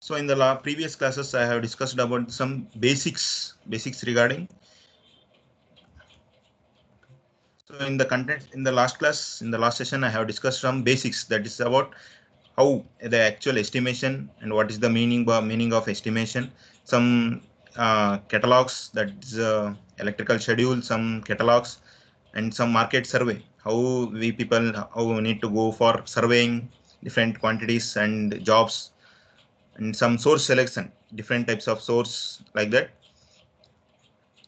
So in the previous classes, I have discussed about some basics regarding. So in the content in the last class, in the last session, I have discussed some basics, that is about how the actual estimation and what is the meaning of estimation. Some catalogs, that is electrical schedule, some catalogs, and some market survey. How we need to go for surveying different quantities and jobs, and some source selection, different types of source like that,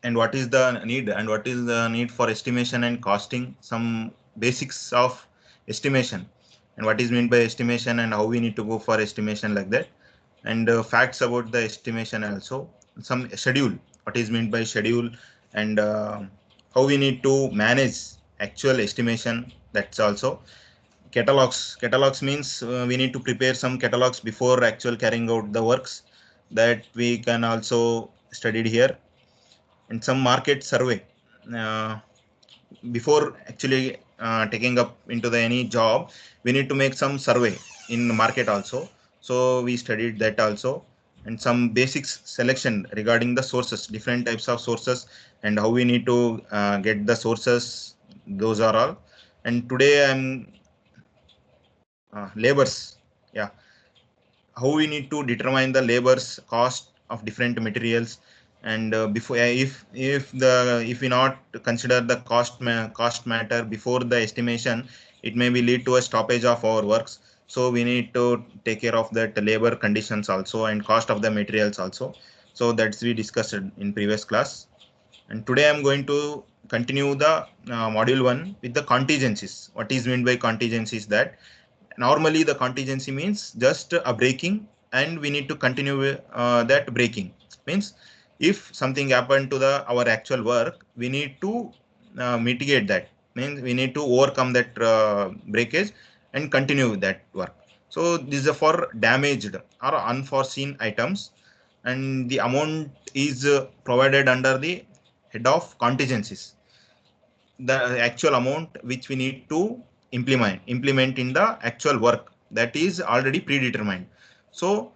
and what is the need for estimation and costing, some basics of estimation, and what is meant by estimation and how we need to go for estimation like that, and facts about the estimation, also some schedule, what is meant by schedule, and how we need to manage actual estimation. That's also catalogs means we need to prepare some catalogs before actual carrying out the works, that we can also studied here, and some market survey. Uh, Before actually taking up into the any job, we need to make some survey in the market also. So we studied that also, and some basics selection regarding the sources, different types of sources, and how we need to get the sources. Those are all. And today I'm labors. Yeah, how we need to determine the labor's cost of different materials, and before if we not consider the cost matter before the estimation, it may be lead to a stoppage of our works. So we need to take care of that labor conditions also, and cost of the materials also. So that's we discussed in previous class, and today I'm going to continue the module 1 with the contingencies. What is meant by contingencies? That normally the contingency means just a breaking, and we need to continue that breaking. Means if something happened to the our actual work, we need to mitigate that. Means we need to overcome that breakage and continue with that work. So this is for damaged or unforeseen items, and the amount is provided under the head of contingencies, the actual amount which we need to implement in the actual work, that is already predetermined. So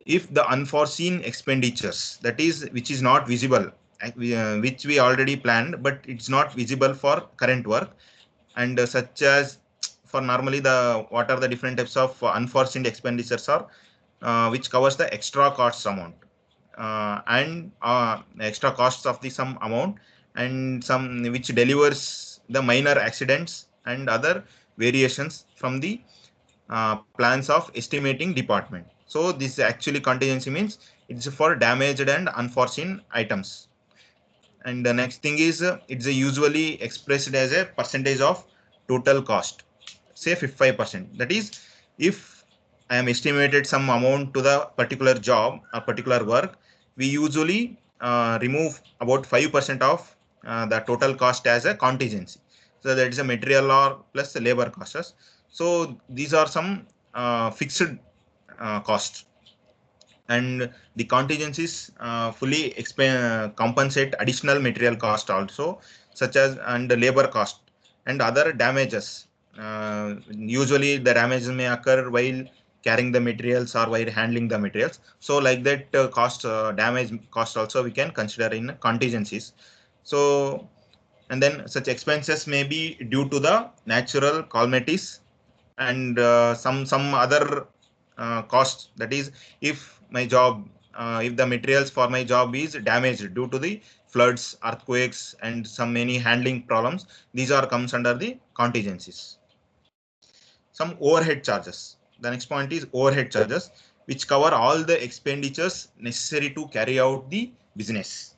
if the unforeseen expenditures, that is which is not visible, which we already planned but it's not visible for current work, and such as for normally the what are the different types of unforeseen expenditures are, which covers the extra costs amount, and extra costs of the some amount, and some which delivers the minor accidents and other variations from the plans of estimating department. So this actually contingency means it's for damaged and unforeseen items. And the next thing is it's usually expressed as a percentage of total cost, say 55%. That is, if I am estimated some amount to the particular job or particular work, we usually remove about 5% of the total cost as a contingency. So that is a material or plus the labor costs. So these are some fixed costs, and the contingencies fully compensate additional material cost also, such as and labor cost and other damages. Usually the damages may occur while carrying the materials or while handling the materials. So like that damage cost also we can consider in contingencies. So, and then such expenses may be due to the natural calamities, and some other costs. That is, if my job, if the materials for my job is damaged due to the floods, earthquakes, and some many handling problems, these are comes under the contingencies. Some overhead charges. The next point is overhead charges, which cover all the expenditures necessary to carry out the business.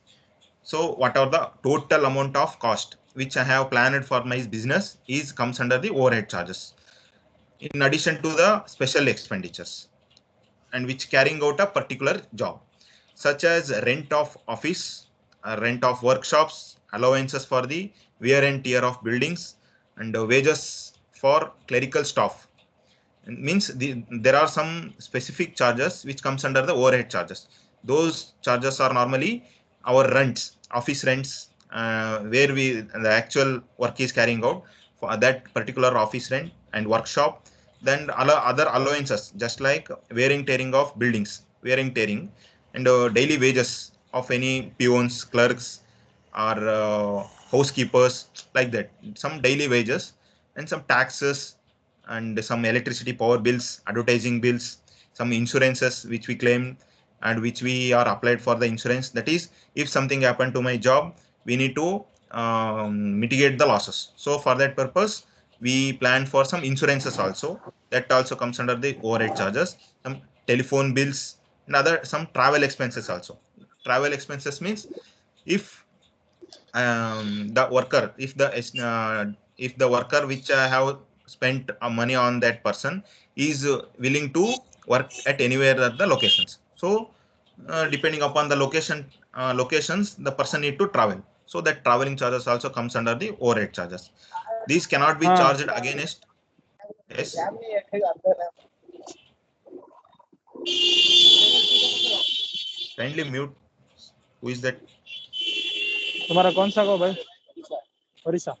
So what are the total amount of cost which I have planned for my business is comes under the overhead charges, in addition to the special expenditures, and which carrying out a particular job, such as rent of office, rent of workshops, allowances for the wear and tear of buildings, and wages for clerical staff. It means there are some specific charges which comes under the overhead charges. Those charges are normally our rents, office rents, where the actual work is carrying out for that particular office rent and workshop. Then other allowances, just like wearing tearing of buildings, wearing, tearing, and daily wages of any peons, clerks, or housekeepers, like that. Some daily wages and some taxes and some electricity, power bills, advertising bills, some insurances which we claim and which we are applied for the insurance. That is, if something happened to my job, we need to mitigate the losses. So for that purpose, we plan for some insurances also. That also comes under the overhead charges. Some telephone bills and other some travel expenses also. Travel expenses means if the worker, if the worker which I have spent money on that person is willing to work at anywhere at the locations. So depending upon the locations, the person need to travel. So that traveling charges also comes under the overhead charges. These cannot be हाँ charged against. Yes, kindly mute. Who is that? तुम्हारा कौन सा को भाई Odisha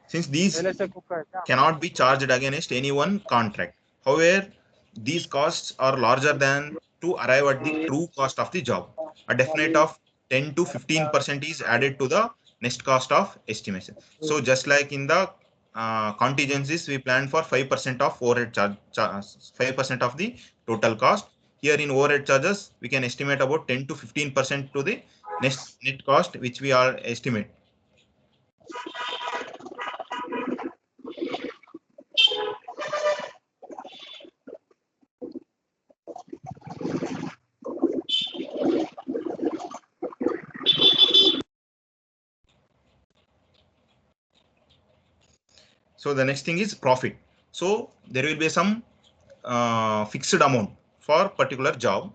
Since these पहले से cook का है क्या cannot be charged against any one contract. However, these costs are larger than to arrive at the true cost of the job. A definite of 10 to 15% is added to the next cost of estimation. So just like in the contingencies, we plan for 5% of overhead charge, 5% of the total cost. Here in overhead charges, we can estimate about 10 to 15% to the net cost, which we are estimate. So the next thing is profit. So there will be some fixed amount for particular job.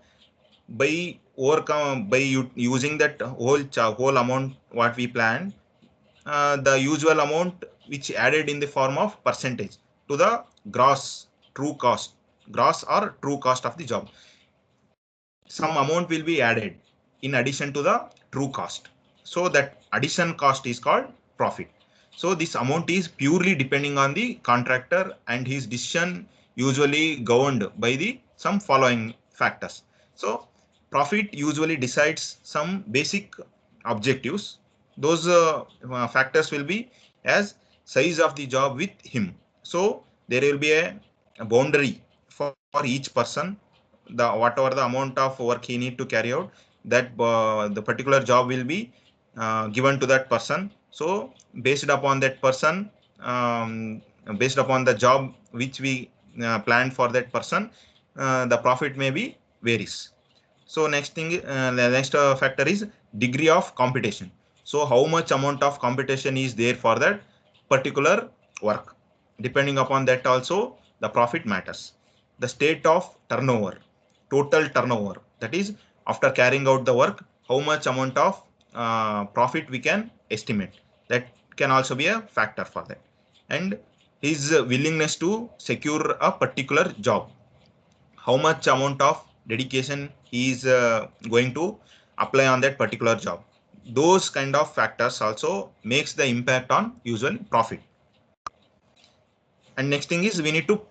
By using that whole amount what we plan, the usual amount which added in the form of percentage to the gross true cost, gross or true cost of the job. Some amount will be added in addition to the true cost. So that addition cost is called profit. So this amount is purely depending on the contractor and his decision, usually governed by the some following factors. So profit usually decides some basic objectives. Those factors will be as size of the job with him. So there will be a boundary for each person, the whatever the amount of work he need to carry out, that the particular job will be given to that person. So based upon that person, based upon the job which we planned for that person, the profit may be varies. So next thing, the next factor is degree of competition. So how much amount of competition is there for that particular work? Depending upon that also, the profit matters. The state of turnover, total turnover. That is, after carrying out the work, how much amount of profit we can estimate. That can also be a factor for that. And his willingness to secure a particular job, how much amount of dedication he is going to apply on that particular job. Those kind of factors also makes the impact on usual profit. And next thing is we need to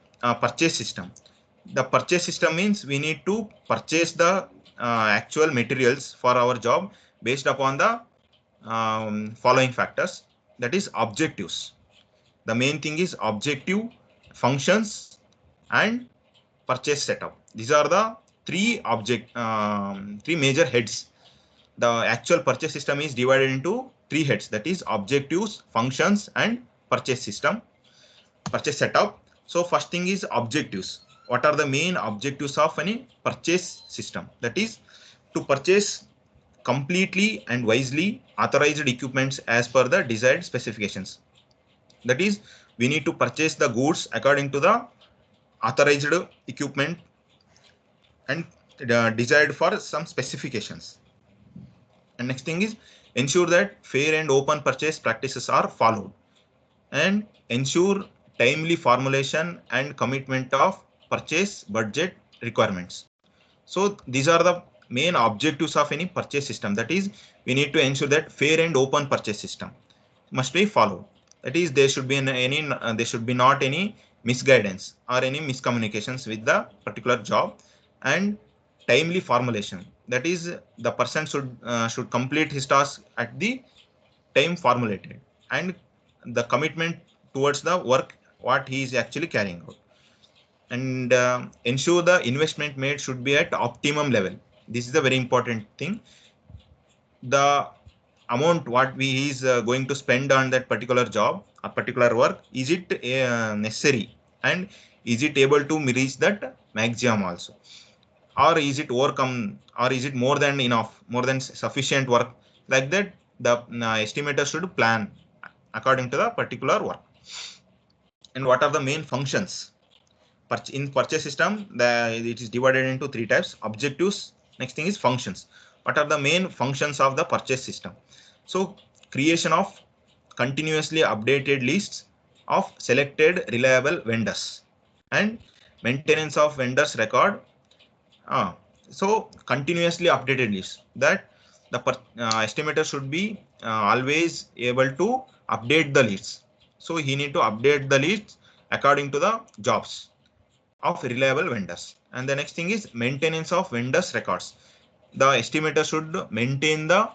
purchase system. The purchase system means we need to purchase the actual materials for our job based upon the following factors. That is objectives. The main thing is objective, functions, and purchase setup. These are the three major heads. The actual purchase system is divided into three heads. That is objectives, functions, and purchase system, purchase setup. So first thing is objectives. What are the main objectives of any purchase system? That is to purchase completely and wisely authorized equipments as per the desired specifications. That is, we need to purchase the goods according to the authorized equipment and desired for some specifications. And next thing is ensure that fair and open purchase practices are followed, and ensure timely formulation and commitment of purchase budget requirements. So these are the main objectives of any purchase system. That is, we need to ensure that fair and open purchase system must be followed. That is, there should be there should be not any misguidance or any miscommunications with the particular job, and timely formulation. That is, the person should complete his task at the time formulated, and the commitment towards the work what he is actually carrying out, and ensure the investment made should be at optimum level. This is a very important thing. The amount what we is going to spend on that particular job, a particular work, is it necessary, and is it able to reach that maximum also, or is it overcome, or is it more than enough, more than sufficient work. Like that, the estimator should plan according to the particular work. And what are the main functions? In purchase system, it is divided into three types: objectives, next thing is functions. What are the main functions of the purchase system? So creation of continuously updated lists of selected reliable vendors, and maintenance of vendors record. uh, so continuously updated lists, that the estimator should be always able to update the lists. So he need to update the lists according to the jobs of reliable vendors. And the next thing is maintenance of vendors records. The estimator should maintain the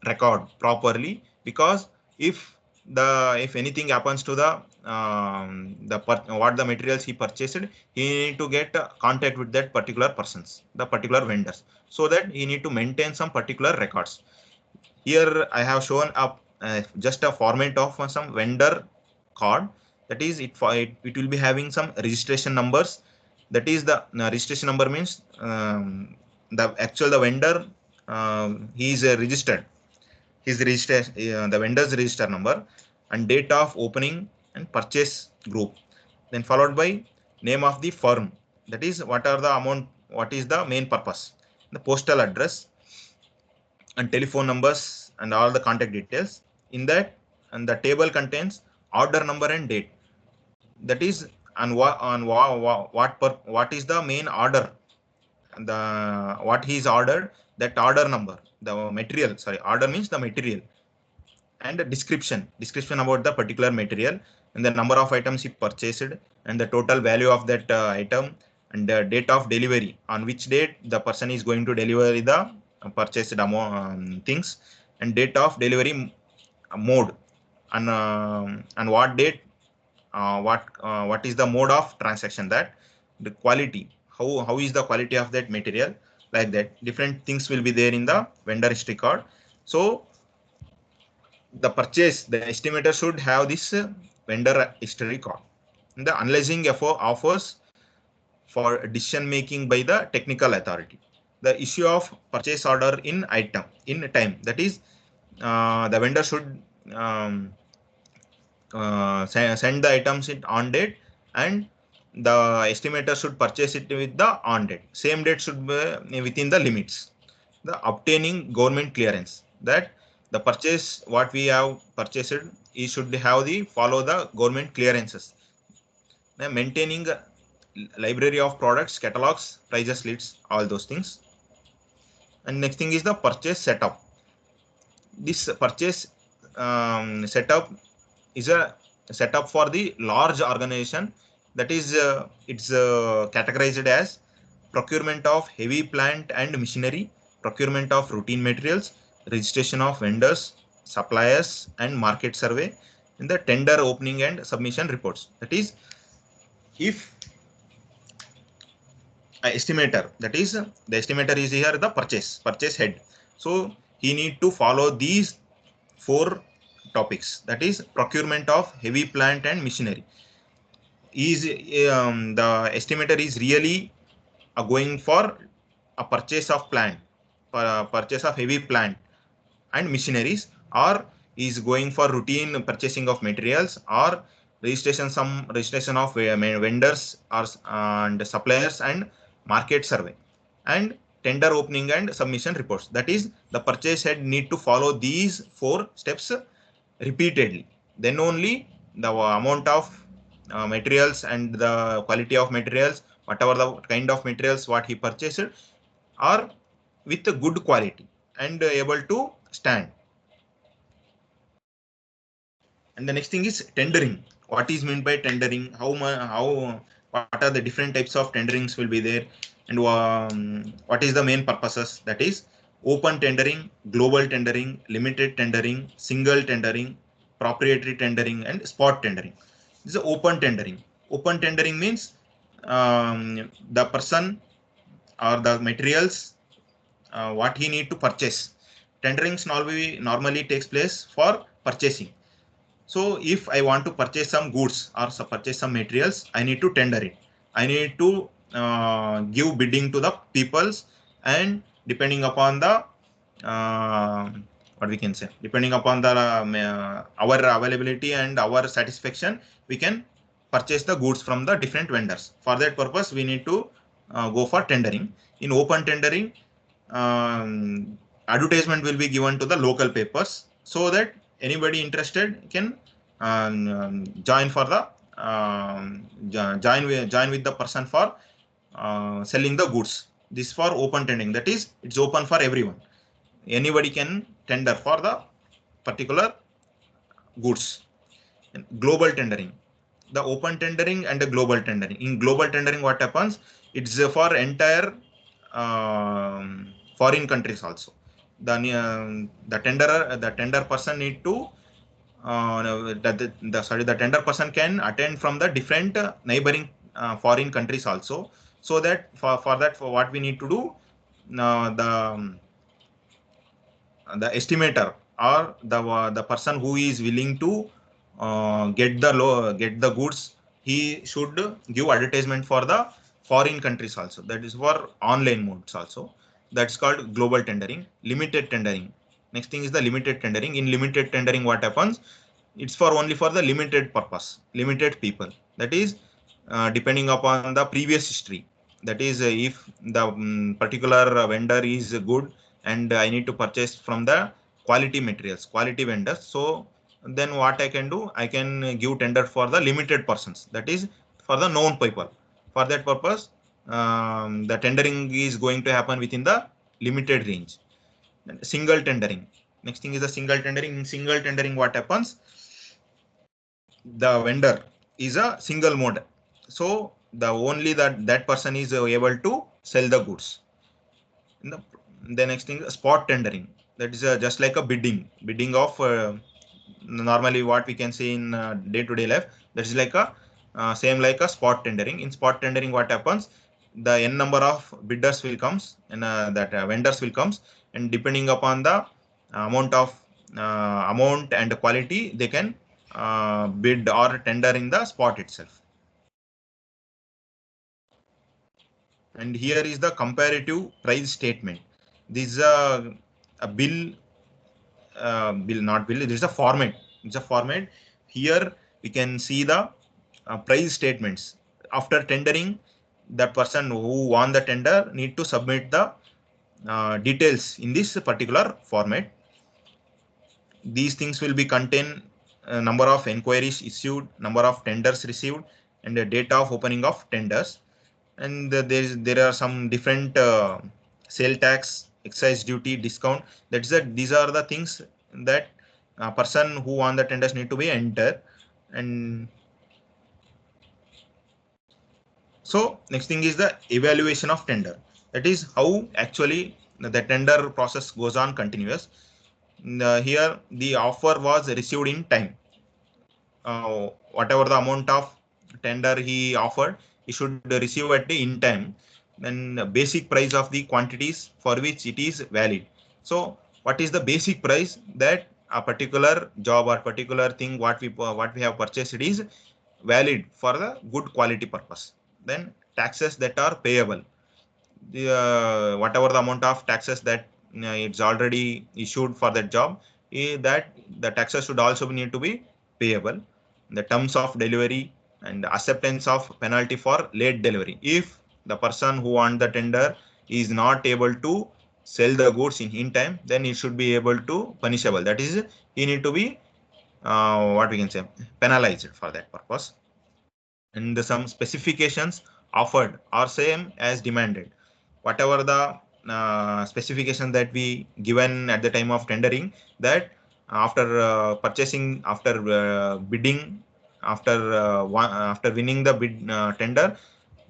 record properly, because if anything happens to what the materials he purchased, he need to get contact with that particular persons, the particular vendors, so that he need to maintain some particular records. Here I have shown up just a format of some vendor card. That is, it will be having some registration numbers. That is, the registration number means the vendor, he is registered, his register, the vendor's register number, and date of opening and purchase group. Then followed by name of the firm. That is, what are the amount, what is the main purpose, the postal address, and telephone numbers, and all the contact details in that. And the table contains order number and date. That is, what is the main order, the what he is ordered, that order number, the material, sorry, order means the material, and a description about the particular material, and the number of items he purchased, and the total value of that item, and the date of delivery, on which date the person is going to deliver the purchased things, and date of delivery mode, and what date, what is the mode of transaction, that the quality, how is the quality of that material. Like that, different things will be there in the vendor history card. So the estimator should have this vendor history card. The analyzing offers for decision making by the technical authority. The issue of purchase order in time. That is, the vendor should send the items on date, and the estimator should purchase it with the on date. Same date should be within the limits. The obtaining government clearance, that the purchase what we have purchased, he should have the follow the government clearances. Then maintaining a library of products, catalogs, prices lists, all those things. And next thing is the purchase setup. This purchase setup is a setup for the large organization. That is, it's categorized as procurement of heavy plant and machinery, procurement of routine materials, registration of vendors, suppliers, and market survey, in the tender opening and submission reports. That is, if estimator, that is, the estimator is here the purchase head. So he need to follow these four topics. That is, procurement of heavy plant and machinery. Is the estimator is really going for a purchase of plant, purchase of heavy plant and machineries, or is going for routine purchasing of materials, or registration of vendors, or and suppliers, and market survey, and tender opening and submission reports. That is, the purchase head need to follow these four steps repeatedly. Then only the amount of materials and the quality of materials, whatever the kind of materials what he purchased, are with a good quality and able to stand. And the next thing is tendering. What is meant by tendering? What are the different types of tenderings will be there, and what is the main purposes? That is open tendering, global tendering, limited tendering, single tendering, proprietary tendering, and spot tendering. This is open tendering. Open tendering means the person or the materials what he need to purchase. Tenderings normally takes place for purchasing. So if I want to purchase some goods or purchase some materials, I need to tender it. I need to give bidding to the peoples, and depending upon the what we can say, depending upon the our availability and our satisfaction, we can purchase the goods from the different vendors. For that purpose, we need to go for tendering. In open tendering, advertisement will be given to the local papers so that anybody interested can join for the join with the person for selling the goods. This for open tendering, that is it's open for everyone. Anybody can tender for the particular goods. And global tendering, the open tendering and the global tendering. In global tendering, what happens? It's for entire foreign countries also. The tender person need to the tender person can attend from the different neighboring foreign countries also. So that for what we need to do, the estimator or the person who is willing to get the goods, he should give advertisement for the foreign countries also. That is for online modes also. That's called global tendering. Limited tendering, next thing is the limited tendering. In limited tendering, what happens? It's for only for the limited purpose, limited people. That is depending upon the previous history. That is if the particular vendor is good and I need to purchase from the quality materials, quality vendors. So then what I can do, I can give tender for the limited persons, that is for the known people. For that purpose, the tendering is going to happen within the limited range. Single tendering, next thing is the single tendering. In single tendering, what happens? The vendor is a single mode, so the only that person is able to sell the goods. the, the next thing, spot tendering, that is just like a bidding of normally what we can see in day-to-day life. That is like a same like a spot tendering. In spot tendering, what happens? The n number of bidders will comes, and that vendors will comes, and depending upon the amount and quality, they can bid or tender in the spot itself. And here is the comparative price statement. This is a bill, not bill. This is a format. It's a format. Here we can see the price statements. After tendering, the person who won the tender need to submit the details in this particular format. These things will be contain number of inquiries issued, number of tenders received, and the date of opening of tenders. And there are some different sale tax, excise duty, discount. These are the things that a person who won the tenders need to be enter. And so next thing is the evaluation of tender. That is how actually the tender process goes on continuous. Here the offer was received in time. Whatever the amount of tender he offered, he should receive at the in time. Then the basic price of the quantities for which it is valid. So what is the basic price that a particular job or particular thing what we have purchased, it is valid for the good quality purpose. Then taxes that are payable, the whatever the amount of taxes that it's already issued for that job, that the taxes should also need to be payable. The terms of delivery and acceptance of penalty for late delivery. If the person who won the tender is not able to sell the goods in time, then he should be able to punishable. That is, he need to be what we can say, penalized for that purpose. And some specifications offered are same as demanded. Whatever the specification that we given at the time of tendering, that after purchasing, after bidding, after winning the bid tender,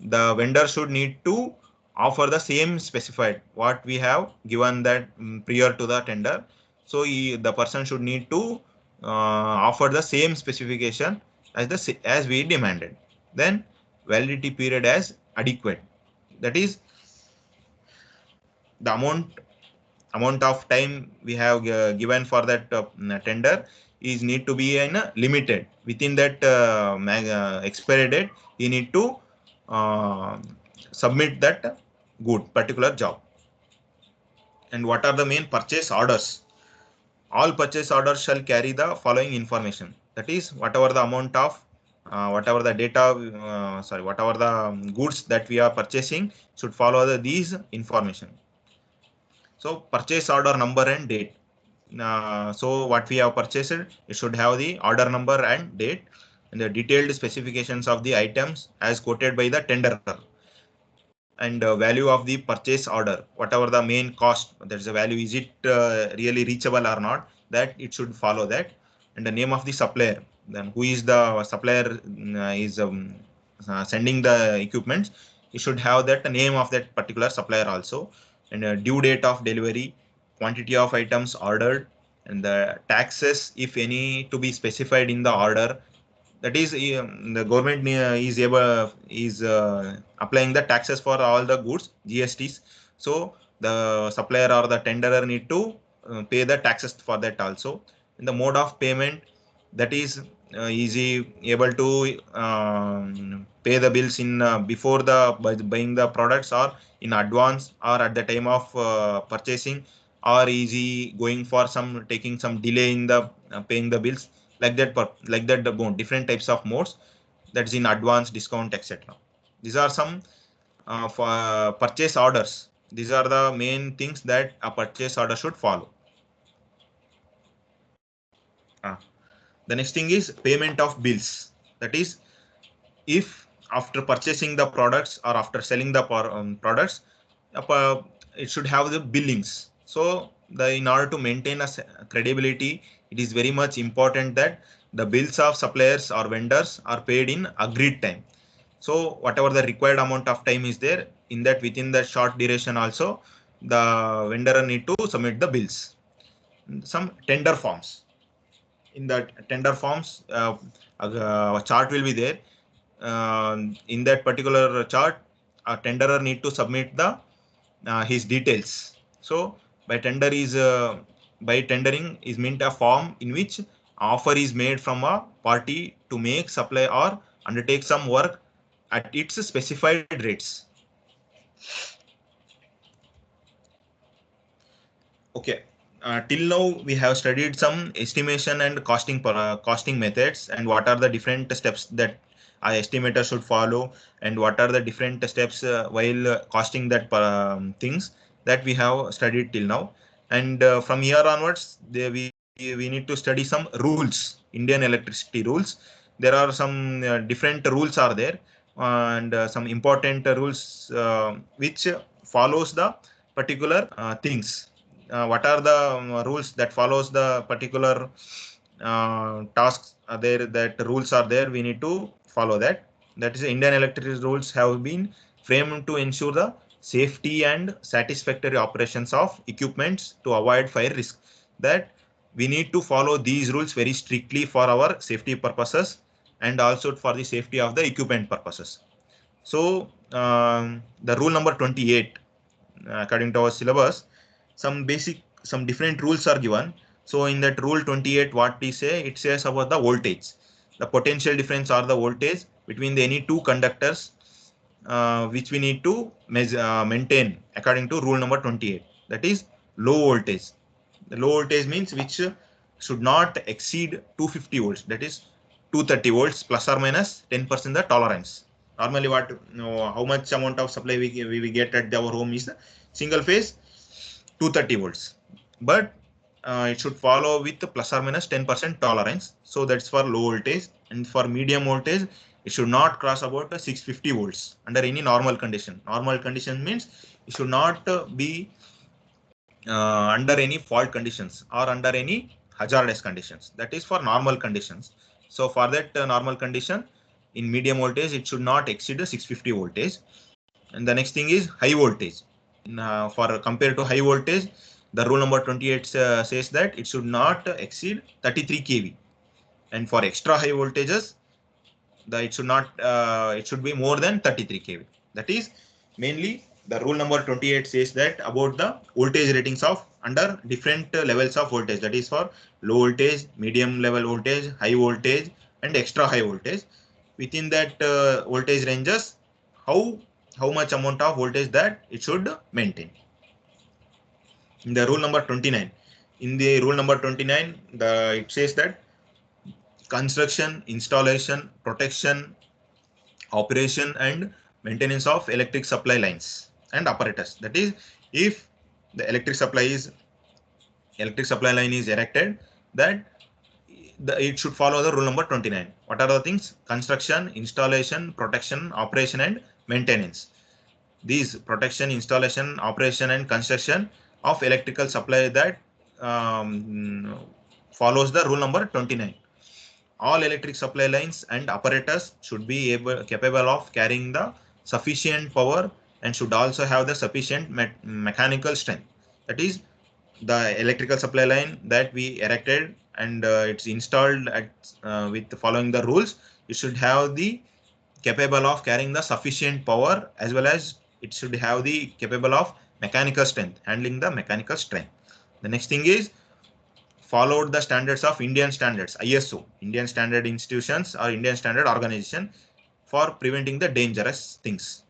the vendor should need to offer the same specified what we have given that prior to the tender. So the person should need to offer the same specification as we demanded. Then validity period as adequate. That is the amount of time we have given for that tender is need to be in limited. Within that expiry date, you need to uh, submit that good particular job. And what are the main purchase orders? All purchase orders shall carry the following information. That is, whatever the amount of whatever the data whatever the goods that we are purchasing should follow these information. So purchase order number and date. So what we have purchased, it should have the order number and date, and the detailed specifications of the items as quoted by the tenderer, and value of the purchase order, whatever the main cost, there's a value, is it really reachable or not, that it should follow that. And the name of the supplier, then who is the supplier is sending the equipments, you should have that name of that particular supplier also. And due date of delivery, quantity of items ordered, and the taxes if any to be specified in the order. That is the government is applying the taxes for all the goods, GSTs. So the supplier or the tenderer need to pay the taxes for that also. In the mode of payment, that is he able to pay the bills in before the buying the products, or in advance, or at the time of purchasing, or is he going for some taking some delay in the paying the bills, like that the bone different types of modes, that's in advance, discount, etc. These are some for purchase orders. These are the main things that a purchase order should follow. uh, the next thing is payment of bills. That is, if after purchasing the products or after selling the products, uh, it should have the billings. So in order to maintain a credibility, it is very much important that the bills of suppliers or vendors are paid in agreed time. So whatever the required amount of time is there, in that within that short duration also, the vendor need to submit the bills. Some tender forms. In that tender forms, a chart will be there. In that particular chart, a tenderer need to submit the his details. So by tendering is meant a form in which offer is made from a party to make, supply, or undertake some work at its specified rates. Okay. Till now, we have studied some estimation and costing methods, and what are the different steps that our estimator should follow, and what are the different steps while costing that things that we have studied till now. And from here onwards, we need to study some rules, Indian electricity rules. There are some different rules are there, and some important rules which follows the particular things. What are the rules that follows the particular tasks are there, that rules are there, we need to follow that. That is, Indian electricity rules have been framed to ensure the safety and satisfactory operations of equipments to avoid fire risk. That we need to follow these rules very strictly for our safety purposes, and also for the safety of the equipment purposes. So the rule number 28, according to our syllabus, some different rules are given. So in that rule 28, what we say, it says about the voltage, the potential difference or the voltage between any two conductors, which we need to maintain according to rule number 28. That is low voltage. The low voltage means which should not exceed 250 volts. That is 230 volts plus or minus 10% the tolerance. Normally, how much amount of supply we get at our home is the single phase 230 volts, but it should follow with plus or minus 10% tolerance. So that's for low voltage, and for medium voltage, it should not cross about 650 volts under any normal condition. Normal condition means it should not be under any fault conditions or under any hazardous conditions. That is for normal conditions. So for that normal condition, in medium voltage, it should not exceed the 650 voltage. And the next thing is high voltage. For compared to high voltage, the rule number 28 says that it should not exceed 33 kV. And for extra high voltages, it should not it should be more than 33 kV. That is mainly the rule number 28 says that about the voltage ratings of under different levels of voltage. That is for low voltage, medium level voltage, high voltage, and extra high voltage. Within that voltage ranges, how much amount of voltage that it should maintain. In the rule number 29, it says that construction, installation, protection, operation, and maintenance of electric supply lines and apparatus. That is, if the electric supply line is erected, that it should follow the rule number 29. What are the things? Construction, installation, protection, operation, and maintenance. These protection, installation, operation, and construction of electrical supply that follows the rule number 29. All electric supply lines and apparatus should be capable of carrying the sufficient power and should also have the sufficient mechanical strength. That is, the electrical supply line that we erected and it's installed at with following the rules, it should have the capable of carrying the sufficient power, as well as it should have the capable of mechanical strength, handling the mechanical strength. The next thing is followed the standards of Indian standards, ISO, Indian Standard Institutions or Indian Standard Organization, for preventing the dangerous things.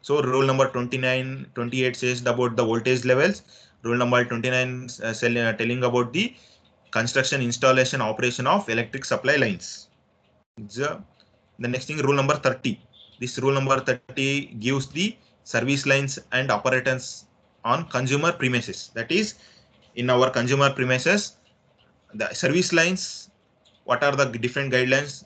So rule number 28 says about the voltage levels. Rule number 29 telling about the construction, installation, operation of electric supply lines. The next thing, rule number 30. This rule number 30 gives the service lines and apparatus on consumer premises. That is, in our consumer premises, the service lines, what are the different guidelines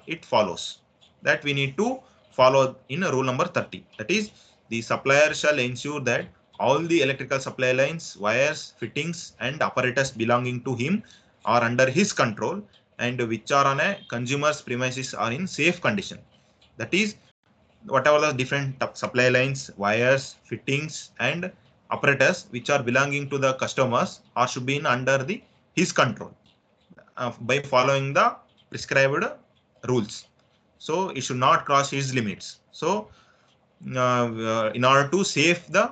it follows, that we need to follow in rule number 30. That is, the supplier shall ensure that all the electrical supply lines, wires, fittings, and apparatus belonging to him are under his control and which are on a consumer's premises are in safe condition. That is, whatever the different supply lines, wires, fittings, and apparatus which are belonging to the customers or should be in under his control by following the prescribed rules. So it should not cross his limits. So in order to save the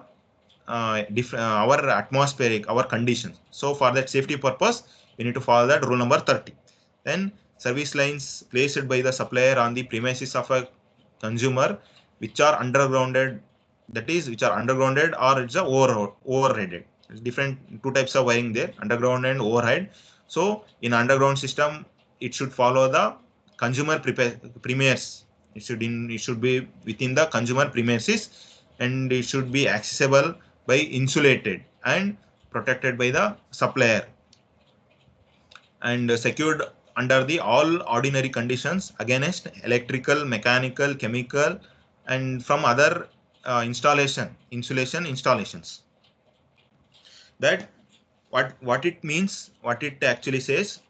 our atmospheric, our conditions, so for that safety purpose, we need to follow that rule number 30. Then service lines placed by the supplier on the premises of a consumer which are undergrounded, that is, which are undergrounded or it's a overheaded. Different two types of wiring there, underground and overhead. So in underground system, it should follow the consumer premises. It should be within the consumer premises and it should be accessible by insulated and protected by the supplier and secured under the all ordinary conditions against electrical, mechanical, chemical, and from other insulation installations. That what it means, what it actually says,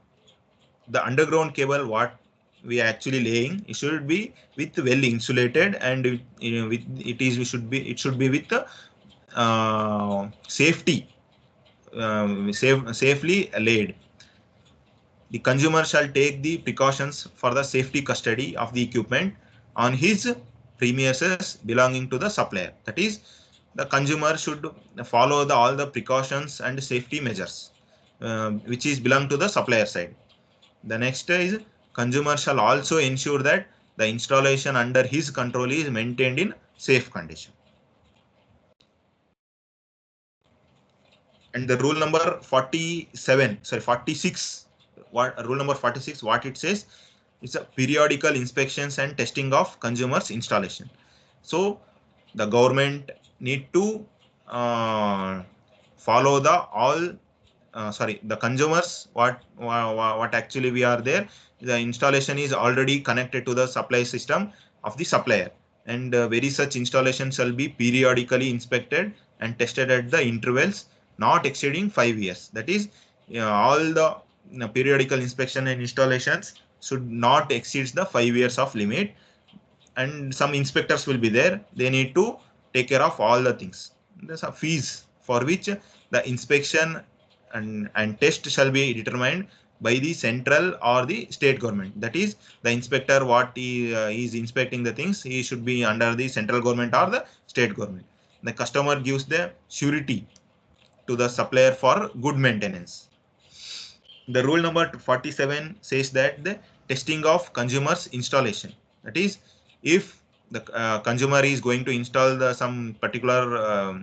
the underground cable what we are actually laying, it should be with well insulated and it should be with safety, safely laid. The consumer shall take the precautions for the safety custody of the equipment on his premises belonging to the supplier. That is, the consumer should follow all the precautions and safety measures which is belong to the supplier side. The next is consumer shall also ensure that the installation under his control is maintained in safe condition. And the rule number 46, rule number 46, what it says is a periodical inspections and testing of consumers installation. So the government need to follow the consumers what actually we are there. The installation is already connected to the supply system of the supplier, and very such installation shall be periodically inspected and tested at the intervals not exceeding 5 years. That is, all the periodical inspection and installations should not exceed the 5 years of limit, and some inspectors will be there. They need to take care of all the things. There's a fees for which the inspection and test shall be determined by the central or the state government. That is, the inspector what he is inspecting the things, he should be under the central government or the state government. The customer gives the surety to the supplier for good maintenance. The rule number 47 says that the testing of consumers installation, that is, if the consumer is going to install some particular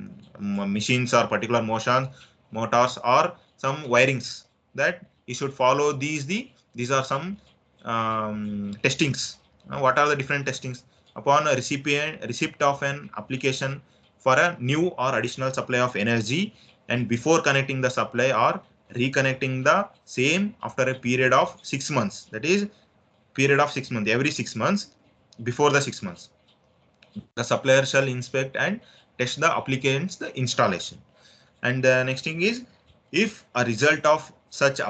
machines or particular motors or some wirings, that he should follow these are some testings. What are the different testings? Upon a receipt of an application for a new or additional supply of energy, and before connecting the supply or reconnecting the same after a period of 6 months, that is, period of 6 months, every 6 months, before the 6 months, the supplier shall inspect and test the applicant's the installation. And the next thing is, if a result of such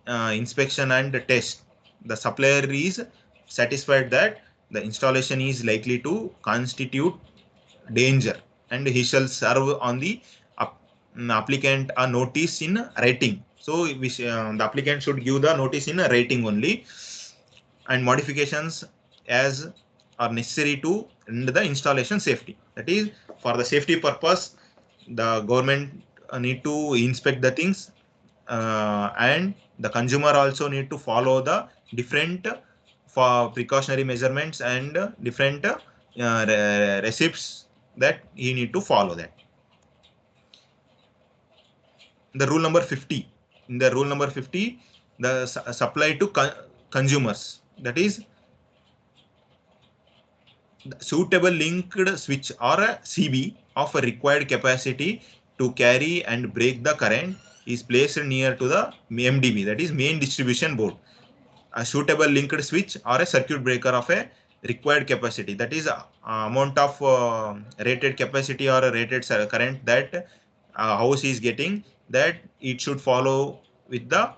inspection and test, the supplier is satisfied that the installation is likely to constitute danger, and he shall serve on the applicant a notice in writing. So the applicant should give the notice in writing only, and modifications as are necessary to end the installation safety. That is, for the safety purpose, the government need to inspect the things, and the consumer also need to follow the different for precautionary measurements and different receipts that he need to follow that. The rule number 50, in the rule number 50, the supply to consumers, that is, suitable linked switch or a CB of a required capacity to carry and break the current is placed near to the MDB, that is main distribution board. A suitable linked switch or a circuit breaker of a required capacity, that is amount of rated capacity or a rated current that house is getting, that it should follow with the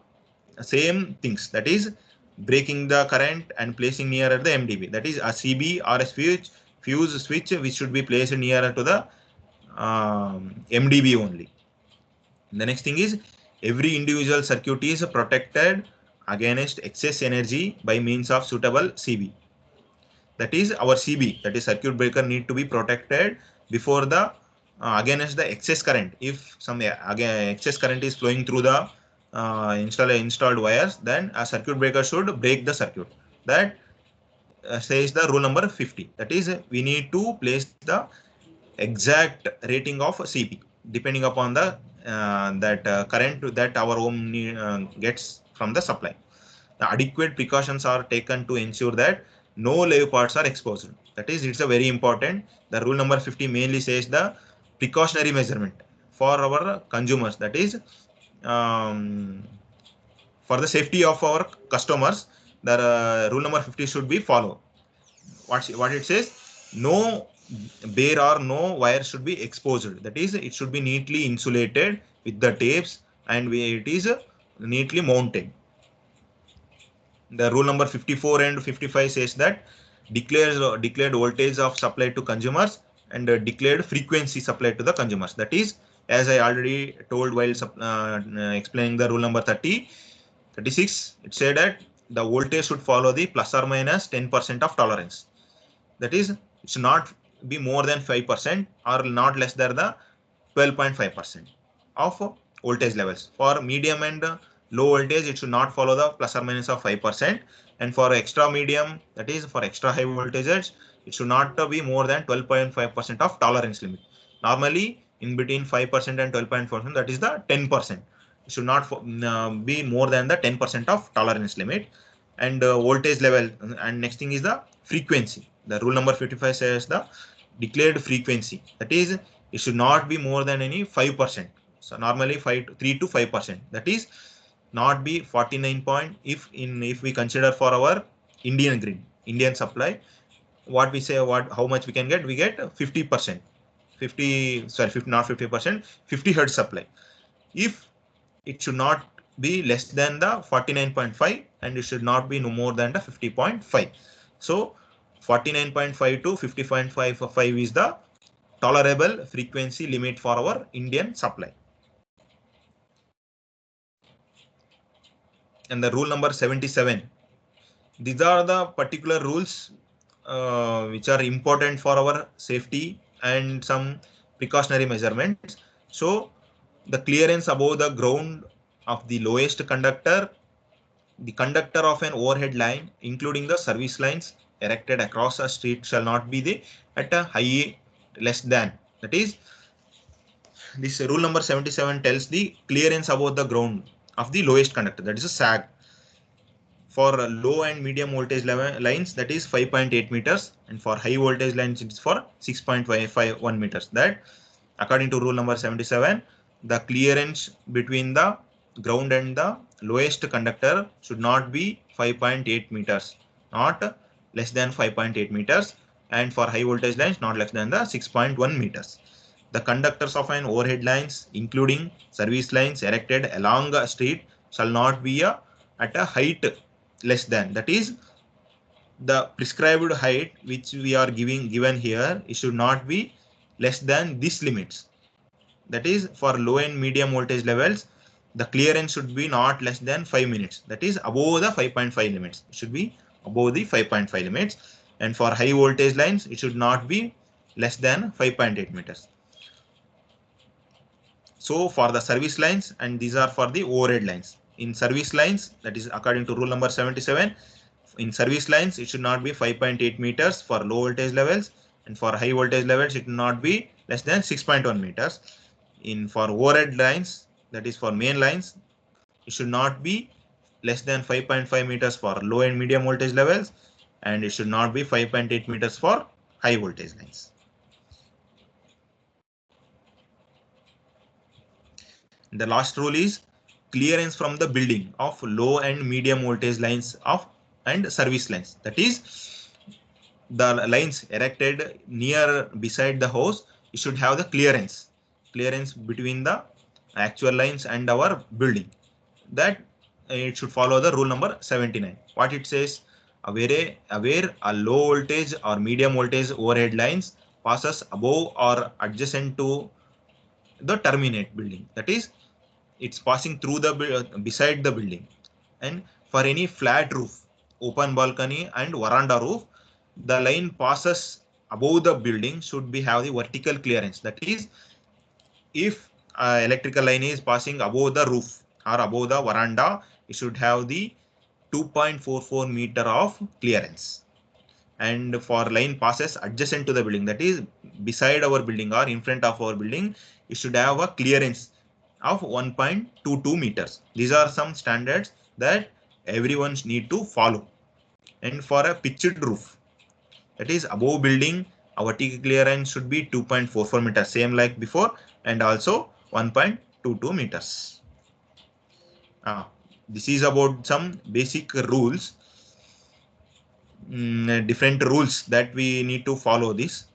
same things, that is breaking the current and placing nearer the MDB, that is a CB or a fuse switch which should be placed nearer to the MDB only. The next thing is, every individual circuit is protected against excess energy by means of suitable CB. That is our CB, that is circuit breaker, need to be protected before the against the excess current. If some excess current is flowing through the installed wires, then a circuit breaker should break the circuit. That says the rule number 50. That is, we need to place the exact rating of CP depending upon the current that our home gets from the supply. The adequate precautions are taken to ensure that no live parts are exposed. That is, it's a very important. The rule number 50 mainly says the precautionary measurement for our consumers. That is, for the safety of our customers, the rule number 50 should be followed. What it says, no bare or no wire should be exposed. That is, it should be neatly insulated with the tapes, and it is neatly mounted. The rule number 54 and 55 says that declared voltage of supply to consumers and declared frequency supplied to the consumers. That is, as I already told while explaining the rule number 36, it said that the voltage should follow the plus or minus 10% of tolerance. That is, it should not be more than 5% or not less than the 12.5% of voltage levels. For medium and low voltage, it should not follow the plus or minus of 5%. And for extra medium, that is for extra high voltages, it should not be more than 12.5% of tolerance limit. Normally, in between 5% and 12.4%, that is the 10%. It should not be more than the 10% of tolerance limit. And voltage level. And next thing is the frequency. The rule number 55 says the declared frequency. That is, it should not be more than any 5%. So normally 3 to 5%. That is, not be 49 point. If we consider for our Indian grid, Indian supply, what we say, how much we can get? We get 50%. 50 not 50%, 50 hertz supply. If it should not be less than the 49.5 and it should not be no more than the 50.5. So 49.5 to 50.5 is the tolerable frequency limit for our Indian supply. And the rule number 77. These are the particular rules which are important for our safety and some precautionary measurements. So the clearance above the ground of the lowest conductor, the conductor of an overhead line, including the service lines erected across a street, shall not be at a height less than. That is, this rule number 77 tells the clearance above the ground of the lowest conductor, that is a sag. For low and medium voltage lines, that is 5.8 meters, and for high voltage lines it is for 6.51 meters. That according to rule number 77, the clearance between the ground and the lowest conductor should not be 5.8 meters, not less than 5.8 meters, and for high voltage lines not less than the 6.1 meters. The conductors of an overhead lines, including service lines erected along a street, shall not be at a height less than, that is, the prescribed height which we are given here, it should not be less than these limits. That is, for low and medium voltage levels, the clearance should be not less than 5 minutes. That is above the 5.5 limits. It should be above the 5.5 limits. And for high voltage lines, it should not be less than 5.8 meters. So for the service lines, and these are for the overhead lines. In service lines, that is according to rule number 77, in service lines, it should not be 5.8 meters for low voltage levels, and for high voltage levels, it should not be less than 6.1 meters. In for overhead lines, that is for main lines, it should not be less than 5.5 meters for low and medium voltage levels, and it should not be 5.8 meters for high voltage lines. The last rule is clearance from the building of low and medium voltage lines of and service lines. That is, the lines erected near beside the house, it should have the clearance between the actual lines and our building. That it should follow the rule number 79. What it says, where a low voltage or medium voltage overhead lines passes above or adjacent to the terminate building, that is, it's passing through the beside the building. And for any flat roof, open balcony and veranda roof, the line passes above the building should be have the vertical clearance. That is, if electrical line is passing above the roof or above the veranda, it should have the 2.44 meter of clearance. And for line passes adjacent to the building, that is beside our building or in front of our building, it should have a clearance of 1.22 meters. These are some standards that everyone need to follow. And for a pitched roof, that is above building, our vertical clearance should be 2.44 meters, same like before, and also 1.22 meters. This is about some basic rules, different rules that we need to follow this.